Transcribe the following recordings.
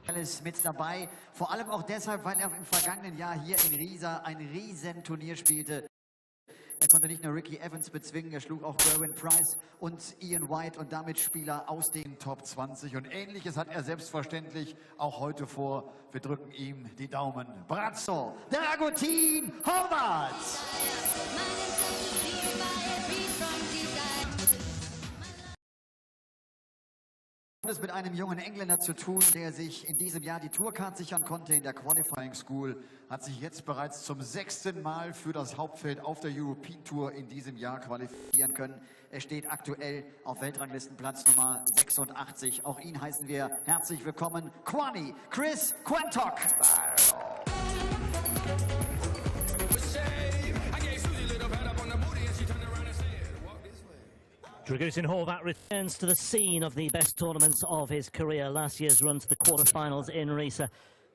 Ist mit dabei, vor allem auch deshalb, weil er im vergangenen Jahr hier in Riesa ein Riesenturnier spielte. Er konnte nicht nur Ricky Evans bezwingen, er schlug auch Gerwin Price und Ian White und damit Spieler aus den Top 20. Und Ähnliches hat er selbstverständlich auch heute vor. Wir drücken ihm die Daumen. Brazzo, Dragutin, Horvat! Es mit einem jungen Engländer zu tun, der sich in diesem Jahr die Tourcard sichern konnte in der Qualifying School, hat sich jetzt bereits zum 6. Mal für das Hauptfeld auf der European Tour in diesem Jahr qualifizieren können. Er steht aktuell auf Weltranglistenplatz Nummer 86. Auch ihn heißen wir herzlich willkommen, Chris Quantock. Dragutin Horvat returns to the scene of the best tournaments of his career. Last year's run to the quarterfinals in Riesa,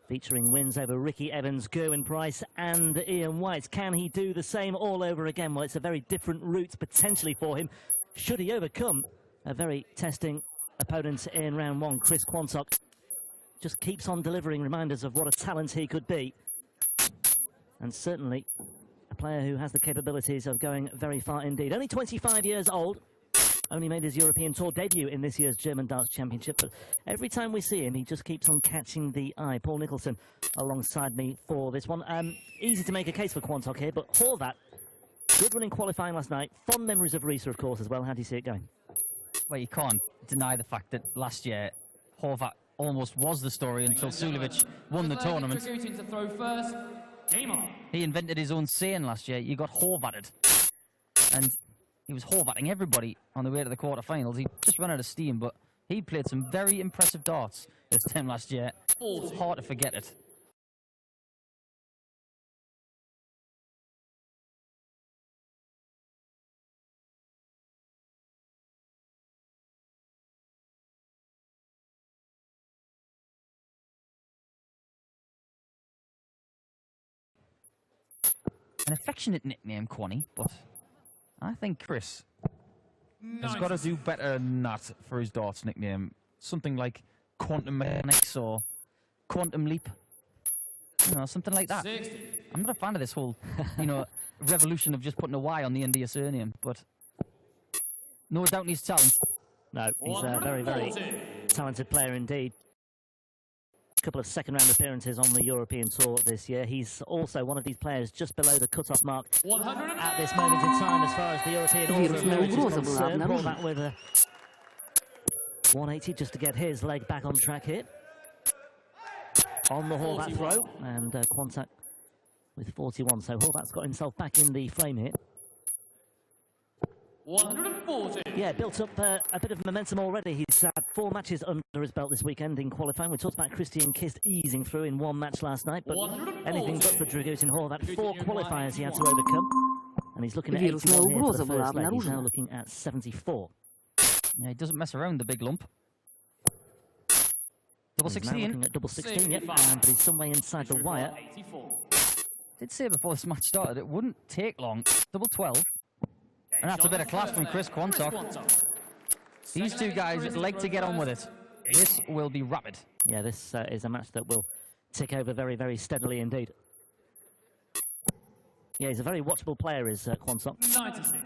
featuring wins over Ricky Evans, Gerwin Price and Ian White. Can he do the same all over again? Well, it's a very different route potentially for him. Should he overcome a very testing opponent in round one? Chris Quantock just keeps on delivering reminders of what a talent he could be. And certainly a player who has the capabilities of going very far indeed. Only 25 years old. Only made his European Tour debut in this year's German Darts Championship, but every time we see him, he just keeps on catching the eye. Paul Nicholson alongside me for this one. Easy to make a case for Quantock here, but Horvat, good run in qualifying last night. Fond memories of Riesa, of course, as well. How do you see it going? Well, you can't deny the fact that last year, Horvat almost was the story until Sulevic won the tournament. To throw first. Game on. He invented his own saying last year, you got Horvatted. And he was Horvatting everybody on the way to the quarterfinals. He just ran out of steam, but he played some very impressive darts this time last year. It's hard to forget it. An affectionate nickname, Quanny, but I think Chris has got to do better than that for his darts nickname. Something like Quantum Mechanics or Quantum Leap. You know, something like that. 60. I'm not a fan of this whole, you know, revolution of just putting a Y on the end of your surname, but no doubt in his talent. No, he's a very, very talented player indeed. A couple of second-round appearances on the European Tour this year. He's also one of these players just below the cut-off mark at this moment in time as far as the European Order of Merit is concerned. Brought that with a 180 just to get his leg back on track here. On the Horvat throw, and Quantock with 41. So Horvat's got himself back in the frame here. 140. Yeah, built up a bit of momentum already. He's had 4 matches under his belt this weekend in qualifying. We talked about Christian Kist easing through in 1 match last night, but anything but for Dragutin Horvat. 4 qualifiers he had to overcome, and he's looking at 81 here for the first leg. He's now looking at 74. Yeah, he doesn't mess around, the big lump. Double He's 16. now looking at double 16, yep, but he's some way inside the wire. Did say before this match started it wouldn't take long. Double 12. And that's a bit of class from Chris Quantock. These two guys like to get on with it. This will be rapid. Yeah, this is a match that will tick over very, very steadily indeed. Yeah, he's a very watchable player, is Quantock. 96.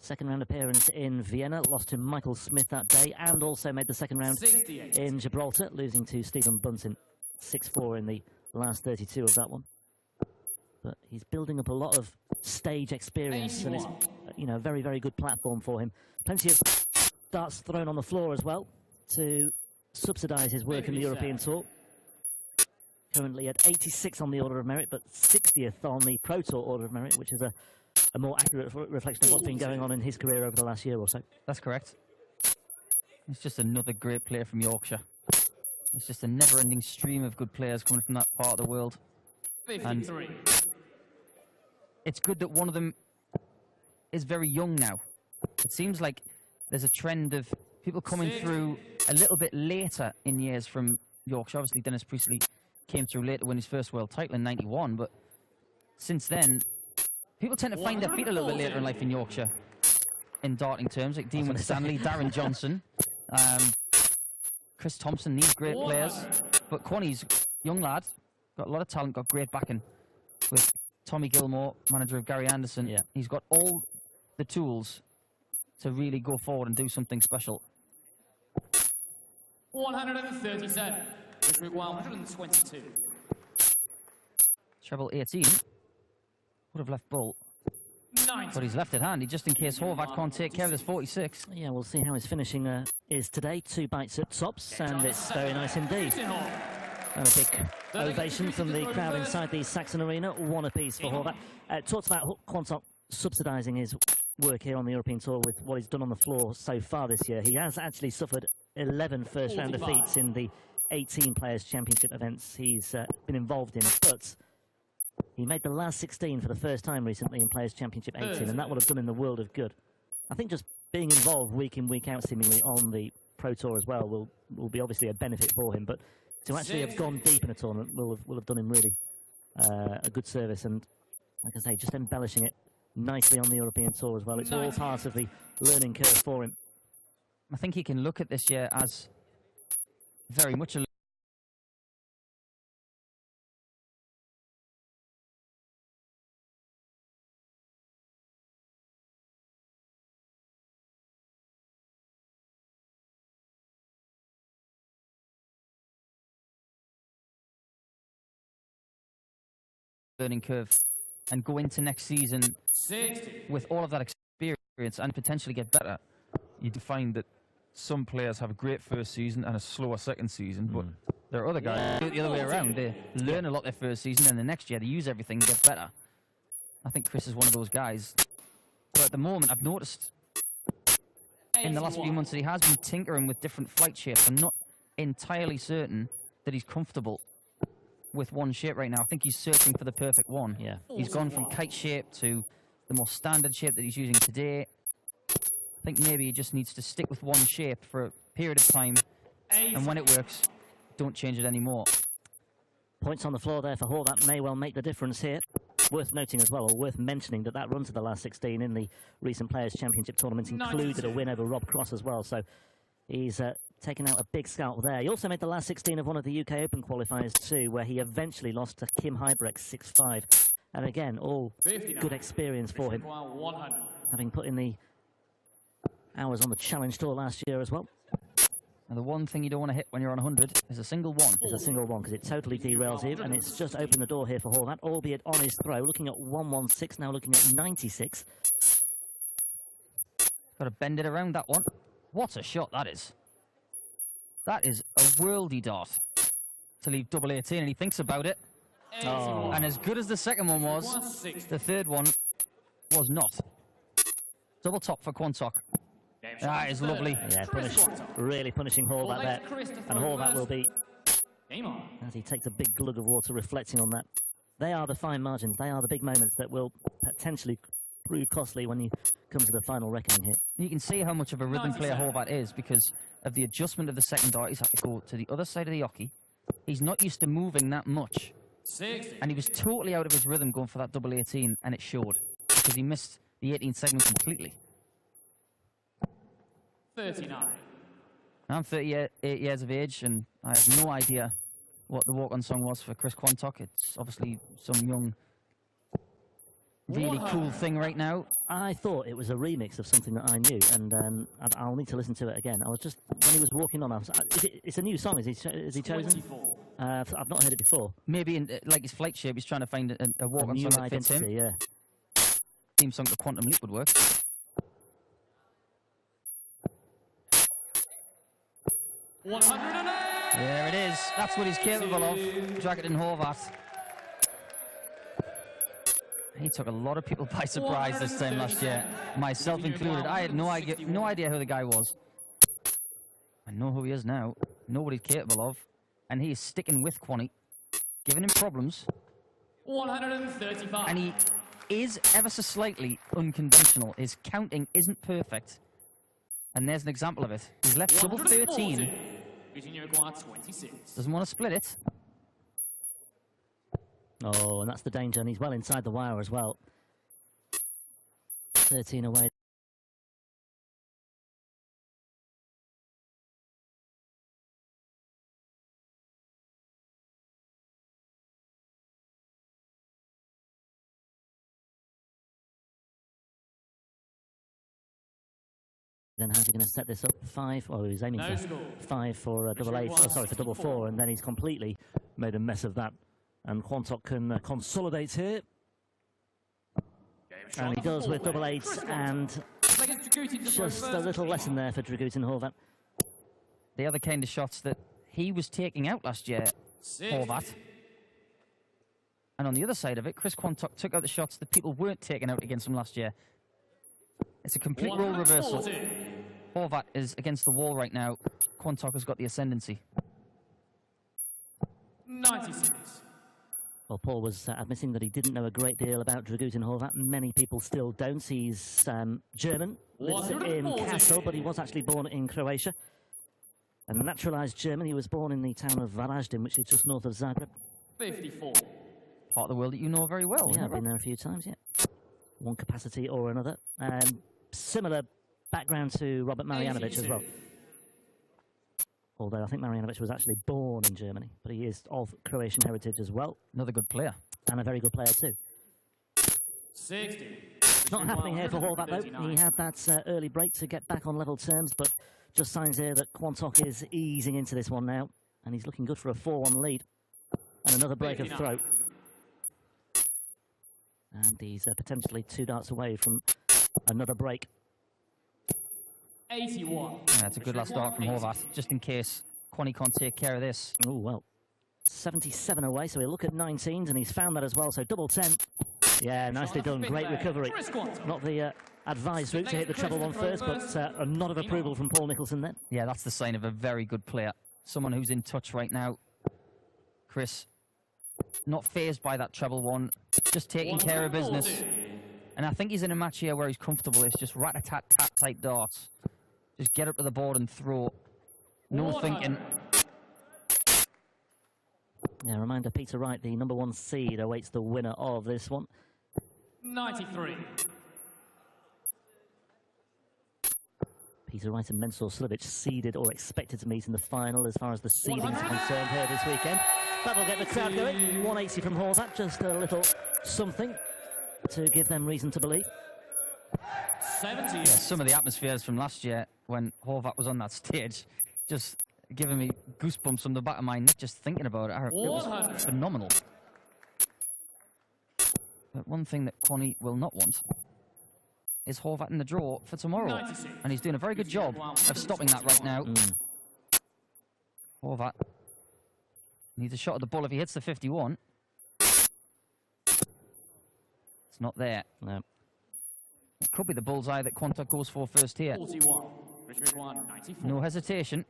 Second round appearance in Vienna, lost to Michael Smith that day, and also made the second round 68. in Gibraltar, losing to Stephen Bunting 6-4 in the last 32 of that one. But he's building up a lot of stage experience, and it's, you know, a very, very good platform for him. Plenty of darts thrown on the floor as well to subsidise his work in the European Tour. Currently at 86 on the Order of Merit, but 60th on the Pro Tour Order of Merit, which is a more accurate reflection of what's been going on in his career over the last year or so. That's correct. He's just another great player from Yorkshire. It's just a never-ending stream of good players coming from that part of the world. 53. And it's good that one of them is very young now. It seems like there's a trend of people coming through a little bit later in years from Yorkshire. Obviously, Dennis Priestley came through late to win his first world title in '91, but since then, people tend to find their feet a little bit later in life in Yorkshire, in darting terms, like Dean Winstanley, Darren Johnson. Chris Thompson, these great players. But Quanny's young lad, got a lot of talent, got great backing. With Tommy Gilmore, manager of Gary Anderson, he's got all the tools to really go forward and do something special. 137. Group 122. Treble 18. Would have left Bull. 90. But he's left it handy just in case Horvat can't take care of this 46. Yeah, we'll see how his finishing is today. 2 bites at tops, and it's very nice indeed. And a big ovation from the crowd inside the Saxon Arena. 1 apiece for Horvat. Talked about Quantock subsidising his work here on the European Tour with what he's done on the floor so far this year. He has actually suffered 11 first-round defeats in the 18 Players' Championship events he's been involved in, but he made the last 16 for the first time recently in Players' Championship 18, and that would have done him the world of good. I think just being involved week in, week out, seemingly, on the Pro Tour as well will be obviously a benefit for him, but to actually have gone deep in a tournament will have done him really a good service, and like I say, just embellishing it nicely on the European Tour as well. It's all part of the learning curve for him. I think he can look at this year as very much a learning curve and go into next season with all of that experience and potentially get better. You find that some players have a great first season and a slower second season, but there are other guys The other way around, they learn a lot their first season and the next year they use everything and get better. I think Chris is one of those guys. But at the moment, I've noticed in the last few months that he has been tinkering with different flight shapes. I'm not entirely certain that he's comfortable with one shape right now. I think he's searching for the perfect one. Yeah. He's gone from kite shape to the more standard shape that he's using today. I think maybe he just needs to stick with one shape for a period of time, and when it works, don't change it anymore. Points on the floor there for Horvat may well make the difference here. Worth noting as well, or worth mentioning, that run to the last 16 in the recent Players' Championship tournament included a win over Rob Cross as well, so he's taken out a big scalp there. He also made the last 16 of one of the UK Open qualifiers too, where he eventually lost to Kim Hybrex 6-5. And again, all good experience for him, having put in the hours on the Challenge Tour last year as well. And the one thing you don't want to hit when you're on 100 is a single one. It's a single one because it totally derails you, and it's just opened the door here for Horvat, albeit on his throw, looking at 116, now looking at 96. Got to bend it around that one. What a shot that is. That is a worldy dart to leave double 18, and he thinks about it. Oh. And as good as the second one was, the third one was not. Double top for Quantock. That is lovely. Yeah, really punishing Horvat there. And Horvat will be, as he takes a big glug of water, reflecting on that. They are the fine margins. They are the big moments that will potentially prove costly when you come to the final reckoning here. You can see how much of a rhythm player Horvat is because of the adjustment of the second dart. He's had to go to the other side of the hockey. He's not used to moving that much. And he was totally out of his rhythm going for that double 18, and it showed because he missed the 18 segment completely. 39. I'm 38 years of age, and I have no idea what the walk-on song was for Chris Quantock. It's obviously some young, really cool thing right now. I thought it was a remix of something that I knew, and I'll need to listen to it again. I was just, when he was walking on, it's a new song, is he chosen? I've not heard it before. Maybe in like his flight shape, he's trying to find a walk-on song that fits him. Yeah. Theme song to Quantum Leap would work. There it is. That's what he's capable of. Jacketing Horvat. He took a lot of people by surprise this time last year, myself included. I had no idea who the guy was. I know who he is now. Know what he's capable of. And he is sticking with Quanny, giving him problems. 135. And he is ever so slightly unconventional. His counting isn't perfect. And there's an example of it. He's left double 13. Doesn't want to split it. Oh, and that's the danger, and he's well inside the wire as well. 13 away. Then how's he going to set this up? 5. Oh, he was aiming No for score. 5 for double 8. Oh, sorry, for double 4, and then he's completely made a mess of that. And Quantock can consolidate here. And he does with double 8, and just a little lesson there for Dragutin Horvat. The other kind of shots that he was taking out last year, Horvat. And on the other side of it, Chris Quantock took out the shots that people weren't taking out against him last year. It's a complete role reversal. Horvat is against the wall right now. Quantock has got the ascendancy. 96. Well, Paul was admitting that he didn't know a great deal about Dragutin Horvat. Many people still don't. He's German, lives in Kassel, but he was actually born in Croatia. A naturalised German. He was born in the town of Varaždin, which is just north of Zagreb. 54. Part of the world that you know very well. Yeah, I've been there a few times, yeah. One capacity or another. Similar background to Robert Marjanovic as well. Although I think Marjanovic was actually born in Germany, but he is of Croatian heritage as well. Another good player. And a very good player too. 60. Not happening here for Horvat though. He had that early break to get back on level terms, but just signs here that Quantock is easing into this one now. And he's looking good for a 4-1 lead. And another break of throw. And he's potentially 2 darts away from another break. 81. Yeah, that's a good last start from Horvat, just in case Quanny can't take care of this. Oh, well. 77 away, so he'll look at 19s, and he's found that as well, so double 10. Yeah, nicely done, great recovery. Not the advised route to hit the treble one first, but a nod of approval from Paul Nicholson then. Yeah, that's the sign of a very good player. Someone who's in touch right now. Chris, not fazed by that treble one, just taking care of business. And I think he's in a match here where he's comfortable. It's just rat-a-tat-tat type darts. Just get up to the board and throw. No thinking. Yeah, reminder, Peter Wright, the #1 seed, awaits the winner of this one. 93. Peter Wright and Mensur Slivic seeded or expected to meet in the final as far as the seedings are concerned here this weekend. That'll get the crowd going. 180 from Horvat, just a little something to give them reason to believe. 70. Yeah, some of the atmospheres from last year when Horvat was on that stage, just giving me goosebumps from the back of my neck just thinking about it. It was phenomenal. But one thing that Quanny will not want is Horvat in the draw for tomorrow. 96. And he's doing a very good job of stopping that right now. Horvat needs a shot at the ball if he hits the 51. It's not there. No. It could be the bullseye that Quantock goes for first here. 41. Richard 1, 94. No hesitation.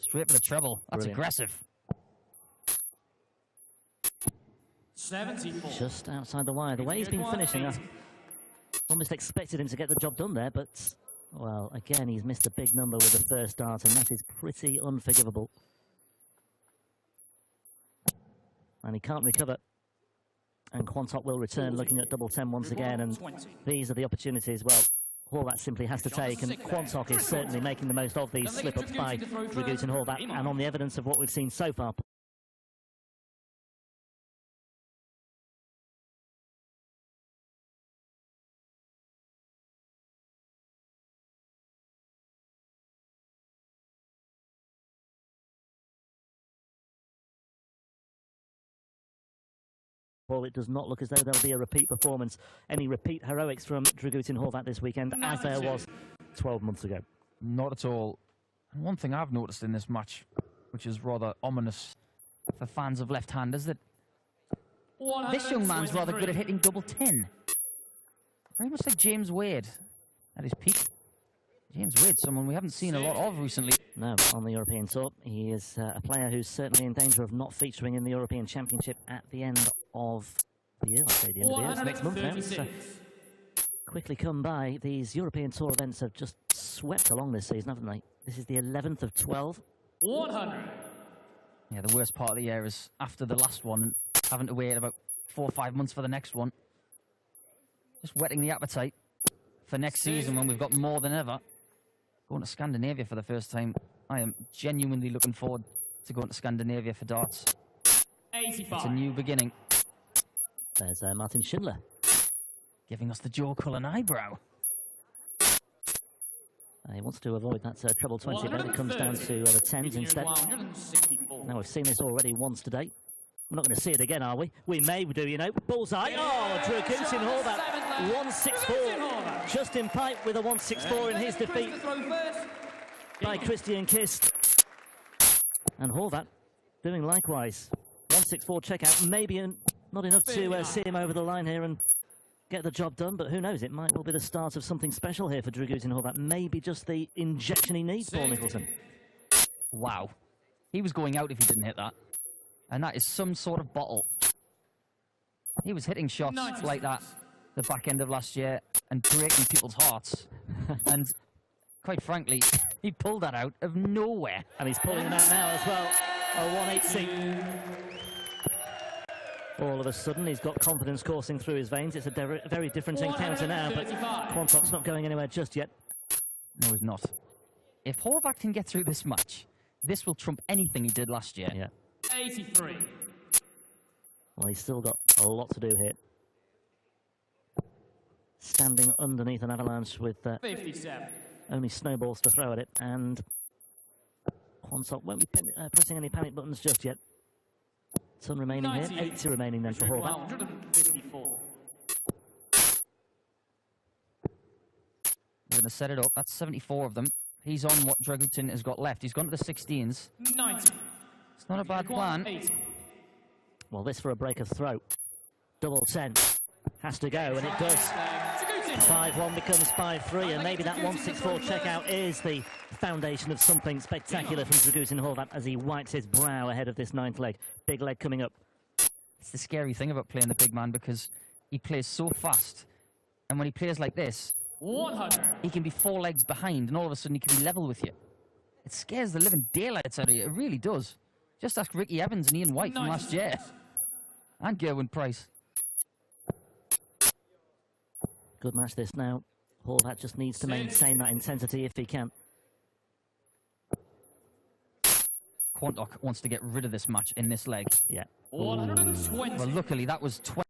Straight for the treble. That's Brilliant. aggressive. 74. Just outside the wire. The way he's been finishing, I almost expected him to get the job done there, but, well, again, he's missed a big number with the first dart, and that is pretty unforgivable. And he can't recover. And Quantock will return looking at double 10 once again, and these are the opportunities, well, Horvat simply has to take, and Quantock is certainly making the most of these slip-ups by Dragutin Horvat, and on the evidence of what we've seen so far, it does not look as though there'll be a repeat performance, any repeat heroics from Dragutin Horvat this weekend, as there was 12 months ago. Not at all. And one thing I've noticed in this match, which is rather ominous For fans of left-handers, that this young man's rather good at hitting double 10. Very much like James Wade at his peak. James Wade, someone we haven't seen a lot of recently. No, on the European Tour. He is a player who's certainly in danger of not featuring in the European Championship at the end of the year. I'll say the end of the year. It's next month now. It's quickly come by. These European Tour events have just swept along this season, haven't they? This is the 11th of 12. 100. Yeah, the worst part of the year is after the last one and having to wait about 4 or 5 months for the next one. Just whetting the appetite for next season when we've got more than ever. Going to Scandinavia for the first time. I am genuinely looking forward to going to Scandinavia for darts. 85. It's a new beginning. There's Martin Schindler. Giving us the Joe Cullen eyebrow. He wants to avoid that treble 20, but it comes down to the 10s instead. 164. Now, we've seen this already once today. We're not going to see it again, are we? We may do, you know. Bullseye. Oh, Dragutin Horvat. 164. Justin Pipe with a 164 in his defeat by Christian Kist. And Horvat doing likewise. 164 checkout. Maybe not enough to see him over the line here and get the job done, but who knows? It might well be the start of something special here for Dragutin Horvat. Maybe just the injection he needs, Paul Nicholson. Wow. He was going out if he didn't hit that. And that is some sort of bottle. He was hitting shots like that the back end of last year and breaking people's hearts. And quite frankly, he pulled that out of nowhere. And he's pulling them out now as well. A 180. All of a sudden, he's got confidence coursing through his veins. It's a very different encounter now, but Quantock's not going anywhere just yet. No, he's not. If Horvat can get through this match, this will trump anything he did last year. Yeah. 83. Well, he's still got a lot to do here. Standing underneath an avalanche with 57. only snowballs to throw at it, and Quantock won't be pressing any panic buttons just yet. Some remaining here, 80 remaining then for Horvat. 154. We're going to set it up. That's 74 of them. He's on what Dragutin has got left. He's gone to the 16s. 90. It's not a bad plan. 80. Well, this for a break of throat. Double 10. Has to go, and it does. 5-1 becomes 5-3, and maybe that 164 checkout is the foundation of something spectacular from Dragutin Horvat as he wipes his brow ahead of this 9th leg. Big leg coming up. It's the scary thing about playing the big man because he plays so fast. And when he plays like this, 100. he can be 4 legs behind, and all of a sudden he can be level with you. It scares the living daylights out of you. It really does. Just ask Ricky Evans and Ian White from last year. And Gerwin Price. Good match this now. Horvat just needs to maintain that intensity if he can. Quantock wants to get rid of this match in this leg. Yeah. 120. Well, luckily that was 20.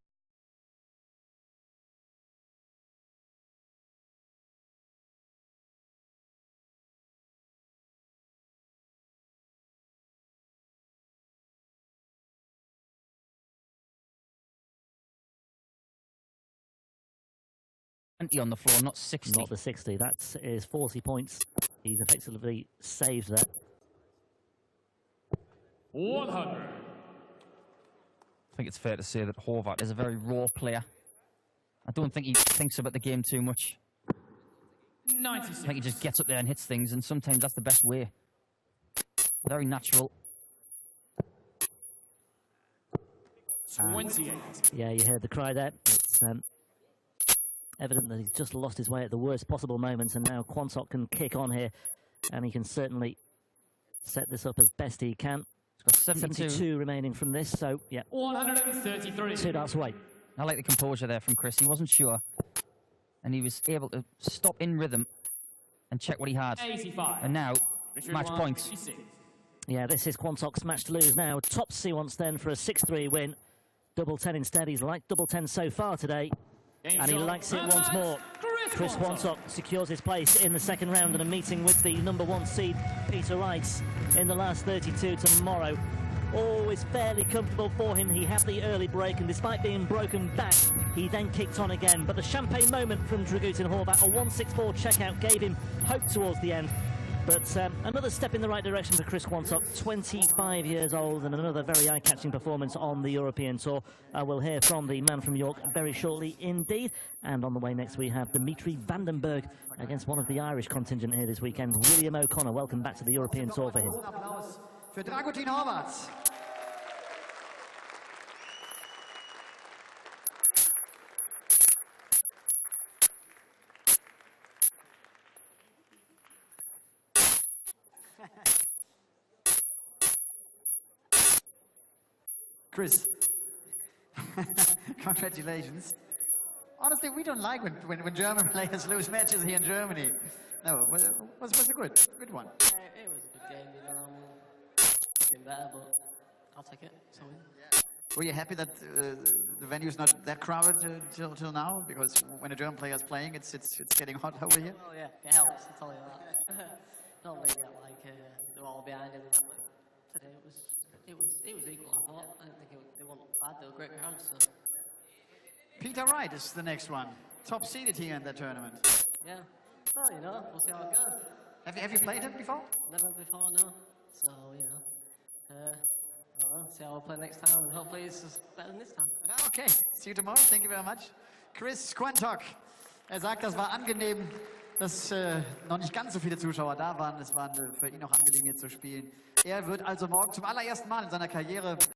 On the floor, not 60. Not the 60. That is 40 points. He's effectively saved that. 100. I think it's fair to say that Horvat Is a very raw player. I don't think he thinks about the game too much. 96. I think he just gets up there and hits things, and sometimes that's the best way. Very natural. 28. Yeah, you heard the cry there. It's evident that he's just lost his way at the worst possible moments, and now Quantock can kick on here, and he can certainly set this up as best he can. He's got 72 remaining from this, so yeah. 133. 2 darts away. I like the composure there from Chris. He wasn't sure, and he was able to stop in rhythm and check what he had. 85. And now, Richard match 1, points. 56. Yeah, this is Quantock's match to lose now. Tops he wants then for a 6-3 win. Double 10 instead. He's liked double 10 so far today, and he likes it once more. Chris Quantock secures his place in the second round and a meeting with the #1 seed, Peter Rice, in the last 32 tomorrow. Always fairly comfortable for him. He had the early break, and despite being broken back, he then kicked on again. But the champagne moment from Dragutin Horvat, a 164 checkout, gave him hope towards the end. But another step in the right direction for Chris Quantock, 25 years old, and another very eye-catching performance on the European Tour. We'll hear from the man from York very shortly indeed. And on the way next, we have Dimitri Vandenberg against one of the Irish contingent here this weekend, William O'Connor. Welcome back to the European Tour for him. Applaus für Dragutin Horvat. Chris, congratulations. Honestly, we don't like when German players lose matches here in Germany. No, was it a good one? Yeah, it was a good game. Looking better, but I'll take it. It's a win. Were you happy that the venue is not that crowded till now? Because when a German player is playing, it's getting hot over here. Oh yeah, it helps. I tell you that. Normally get like they're all behind him, but today it was equal. I thought. I didn't think they weren't bad. They were great crowds. So. Peter Wright is the next one, top seeded here in the tournament. Yeah. Well, you know, we'll see how it goes. Have you played him before? Never before, no. So you know, I don't know. See how we'll play next time, and hopefully it's just better than this time. Okay, see you tomorrow. Thank you very much. Chris Quantock. Sagt, das war angenehm, dass noch nicht ganz so viele Zuschauer da waren. Es war für ihn auch angenehm, hier zu spielen. Er wird also morgen zum allerersten Mal in seiner Karriere